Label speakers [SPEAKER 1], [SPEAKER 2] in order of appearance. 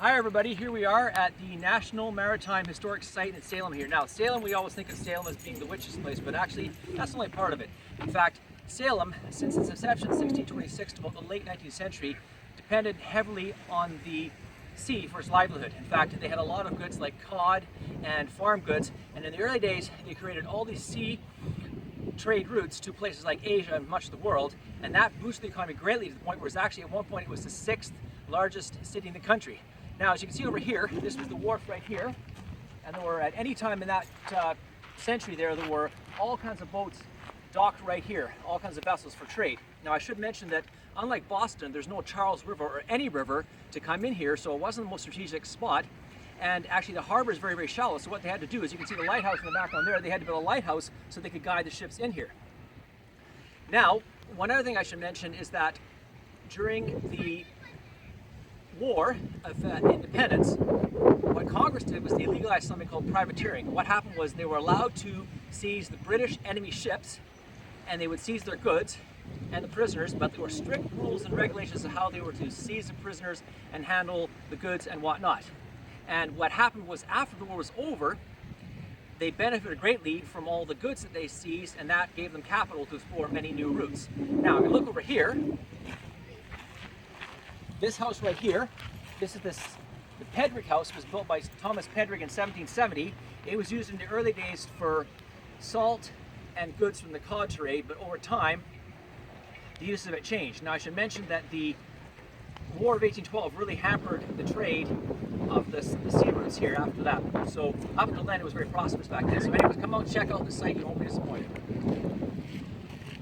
[SPEAKER 1] Hi everybody, here we are at the National Maritime Historic Site in Salem here. Now Salem, we always think of Salem as being the witch's place, but actually that's only part of it. In fact, Salem, since its inception in 1626 to about the late 19th century, depended heavily on the sea for its livelihood. In fact, they had a lot of goods like cod and farm goods, and in the early days they created all these sea trade routes to places like Asia and much of the world, and that boosted the economy greatly to the point where it's actually at one point it was the 6th largest city in the country. Now, as you can see over here, this was the wharf right here, and there were at any time in that century there were all kinds of boats docked right here, all kinds of vessels for trade. Now, I should mention that unlike Boston, there's no Charles River or any river to come in here, so it wasn't the most strategic spot. And actually the harbor is very, very shallow, so what they had to do is, you can see the lighthouse in the background there, they had to build a lighthouse so they could guide the ships in here. Now, one other thing I should mention is that during the War of Independence, what Congress did was they legalized something called privateering. What happened was they were allowed to seize the British enemy ships, and they would seize their goods and the prisoners, but there were strict rules and regulations of how they were to seize the prisoners and handle the goods and whatnot. And what happened was, after the war was over, they benefited greatly from all the goods that they seized, and that gave them capital to explore many new routes. Now, if you look over here, this house right here, the Pedrick House was built by Thomas Pedrick in 1770. It was used in the early days for salt and goods from the cod trade, but over time, the use of it changed. Now, I should mention that the War of 1812 really hampered the trade of the sea routes here after that. So up until then, it was very prosperous back then. So anyways, come out and check out the site. You won't be disappointed.